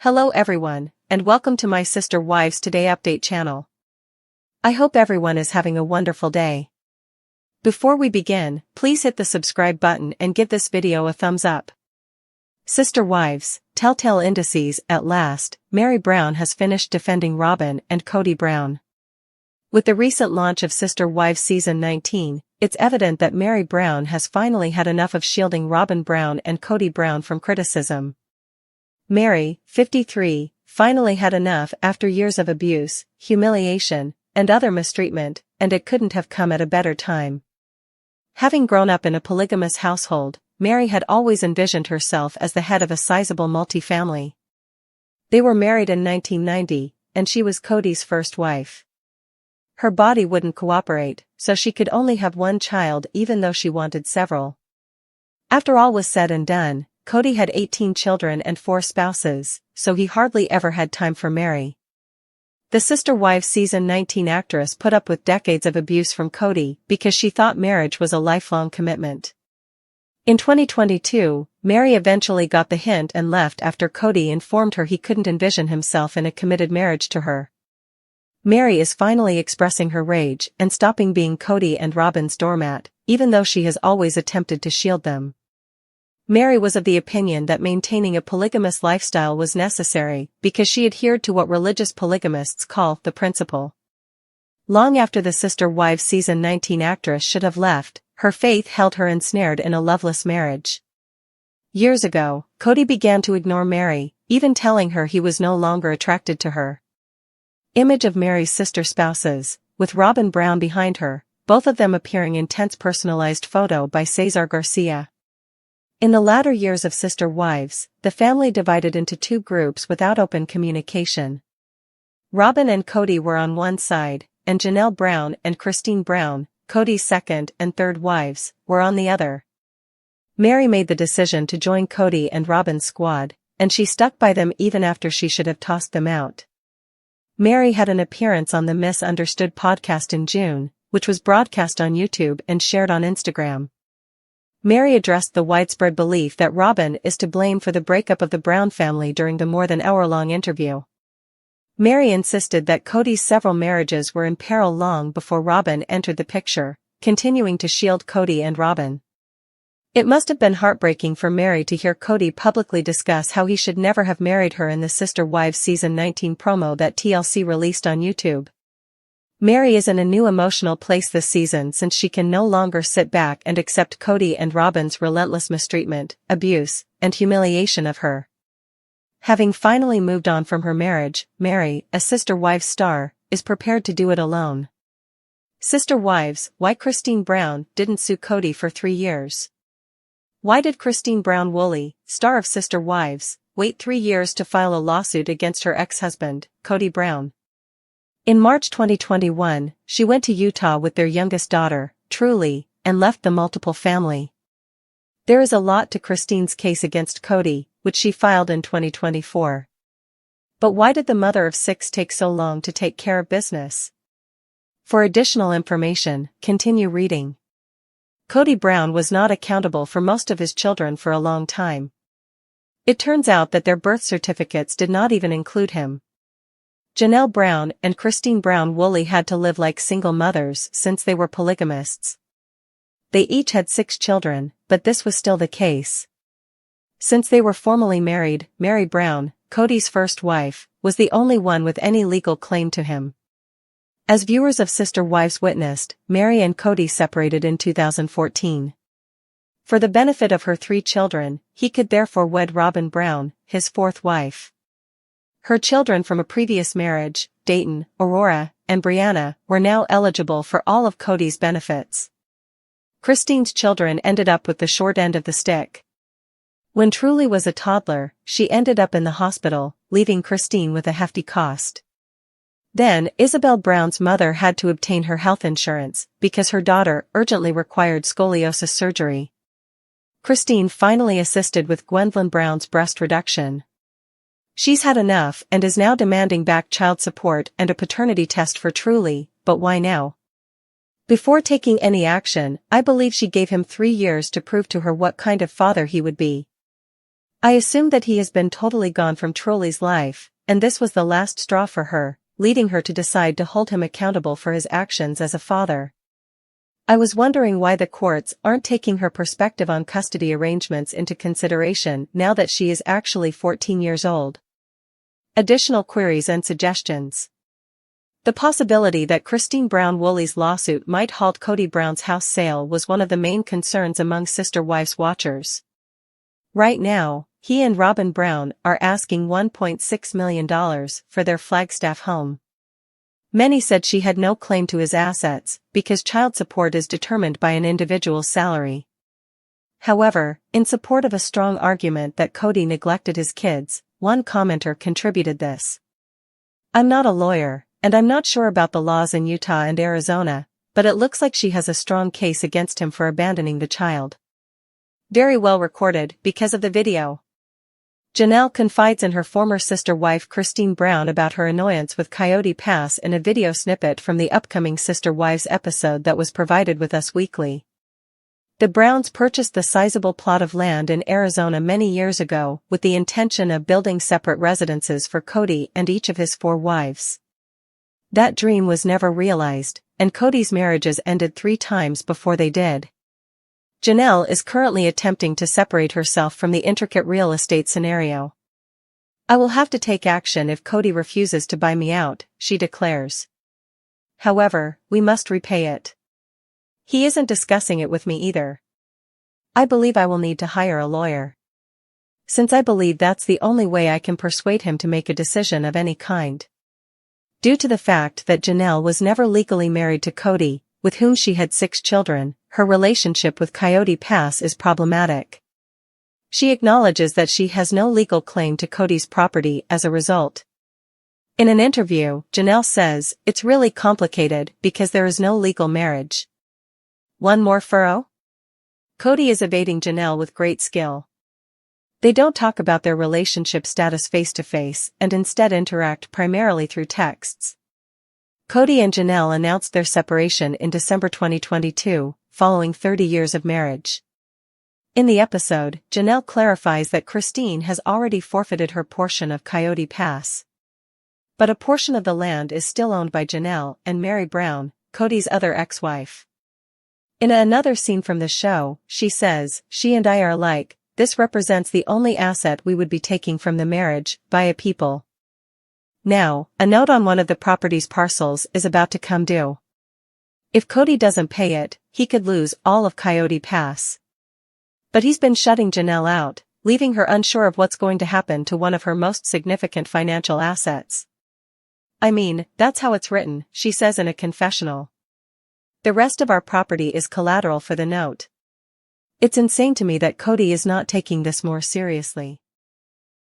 Hello everyone, and welcome to my Sister Wives Today Update channel. I hope everyone is having a wonderful day. Before we begin, please hit the subscribe button and give this video a thumbs up. Sister Wives, Telltale Indices. At last, Meri Brown has finished defending Robyn and Kody Brown. With the recent launch of Sister Wives Season 19, it's evident that Meri Brown has finally had enough of shielding Robyn Brown and Kody Brown from criticism. Meri, 53, finally had enough after years of abuse, humiliation, and other mistreatment, and it couldn't have come at a better time. Having grown up in a polygamous household, Meri had always envisioned herself as the head of a sizable multi-family. They were married in 1990, and she was Kody's first wife. Her body wouldn't cooperate, so she could only have one child even though she wanted several. After all was said and done, Kody had 18 children and 4 spouses, so he hardly ever had time for Meri. The Sister Wives Season 19 actress put up with decades of abuse from Kody because she thought marriage was a lifelong commitment. In 2022, Meri eventually got the hint and left after Kody informed her he couldn't envision himself in a committed marriage to her. Meri is finally expressing her rage and stopping being Kody and Robyn's doormat, even though she has always attempted to shield them. Meri was of the opinion that maintaining a polygamous lifestyle was necessary because she adhered to what religious polygamists call the principle. Long after the Sister Wives Season 19 actress should have left, her faith held her ensnared in a loveless marriage. Years ago, Kody began to ignore Meri, even telling her he was no longer attracted to her. Image of Meri's sister spouses, with Robyn Brown behind her, both of them appearing in tense personalized photo by Cesar Garcia. In the latter years of Sister Wives, the family divided into 2 groups without open communication. Robyn and Kody were on one side, and Janelle Brown and Christine Brown, Kody's second and third wives, were on the other. Meri made the decision to join Kody and Robyn's squad, and she stuck by them even after she should have tossed them out. Meri had an appearance on the Misunderstood podcast in June, which was broadcast on YouTube and shared on Instagram. Meri addressed the widespread belief that Robyn is to blame for the breakup of the Brown family during the more than hour-long interview. Meri insisted that Kody's several marriages were in peril long before Robyn entered the picture, continuing to shield Kody and Robyn. It must have been heartbreaking for Meri to hear Kody publicly discuss how he should never have married her in the Sister Wives Season 19 promo that TLC released on YouTube. Meri is in a new emotional place this season since she can no longer sit back and accept Kody and Robyn's relentless mistreatment, abuse, and humiliation of her. Having finally moved on from her marriage, Meri, a Sister Wives star, is prepared to do it alone. Sister Wives: Why Christine Brown Didn't Sue Kody for 3 years. Why did Christine Brown Woolley, star of Sister Wives, wait 3 years to file a lawsuit against her ex-husband, Kody Brown? In March 2021, she went to Utah with their youngest daughter, Truly, and left the multiple family. There is a lot to Christine's case against Kody, which she filed in 2024. But why did the mother of 6 take so long to take care of business? For additional information, continue reading. Kody Brown was not accountable for most of his children for a long time. It turns out that their birth certificates did not even include him. Janelle Brown and Christine Brown Woolley had to live like single mothers since they were polygamists. They each had 6 children, but this was still the case. Since they were formally married, Meri Brown, Kody's first wife, was the only one with any legal claim to him. As viewers of Sister Wives witnessed, Meri and Kody separated in 2014. For the benefit of her 3 children, he could therefore wed Robyn Brown, his 4th wife. Her children from a previous marriage, Dayton, Aurora, and Brianna, were now eligible for all of Kody's benefits. Christine's children ended up with the short end of the stick. When Truly was a toddler, she ended up in the hospital, leaving Christine with a hefty cost. Then, Isabel Brown's mother had to obtain her health insurance because her daughter urgently required scoliosis surgery. Christine finally assisted with Gwendolyn Brown's breast reduction. She's had enough and is now demanding back child support and a paternity test for Truly, but why now? Before taking any action, I believe she gave him 3 years to prove to her what kind of father he would be. I assume that he has been totally gone from Trolley's life, and this was the last straw for her, leading her to decide to hold him accountable for his actions as a father. I was wondering why the courts aren't taking her perspective on custody arrangements into consideration now that she is actually 14 years old. Additional queries and suggestions. The possibility that Christine Brown Woolley's lawsuit might halt Kody Brown's house sale was one of the main concerns among Sister Wives watchers. Right now, he and Robyn Brown are asking $1.6 million for their Flagstaff home. Many said she had no claim to his assets because child support is determined by an individual's salary. However, in support of a strong argument that Kody neglected his kids, one commenter contributed this. "I'm not a lawyer, and I'm not sure about the laws in Utah and Arizona, but it looks like she has a strong case against him for abandoning the child." Very well recorded because of the video. Janelle confides in her former sister wife Christine Brown about her annoyance with Coyote Pass in a video snippet from the upcoming Sister Wives episode that was provided with Us Weekly. The Browns purchased the sizable plot of land in Arizona many years ago with the intention of building separate residences for Kody and each of his 4 wives. That dream was never realized, and Kody's marriages ended 3 times before they did. Janelle is currently attempting to separate herself from the intricate real estate scenario. "I will have to take action if Kody refuses to buy me out," she declares. "However, we must repay it. He isn't discussing it with me either. I believe I will need to hire a lawyer. Since I believe that's the only way I can persuade him to make a decision of any kind." Due to the fact that Janelle was never legally married to Kody, with whom she had 6 children, her relationship with Coyote Pass is problematic. She acknowledges that she has no legal claim to Kody's property as a result. In an interview, Janelle says, "It's really complicated because there is no legal marriage." One more furrow? Kody is evading Janelle with great skill. They don't talk about their relationship status face-to-face and instead interact primarily through texts. Kody and Janelle announced their separation in December 2022, following 30 years of marriage. In the episode, Janelle clarifies that Christine has already forfeited her portion of Coyote Pass. But a portion of the land is still owned by Janelle and Meri Brown, Kody's other ex-wife. In another scene from the show, she says, "She and I are alike, this represents the only asset we would be taking from the marriage, by a people." Now, a note on one of the property's parcels is about to come due. If Kody doesn't pay it, he could lose all of Coyote Pass. But he's been shutting Janelle out, leaving her unsure of what's going to happen to one of her most significant financial assets. "I mean, that's how it's written," she says in a confessional. "The rest of our property is collateral for the note. It's insane to me that Kody is not taking this more seriously."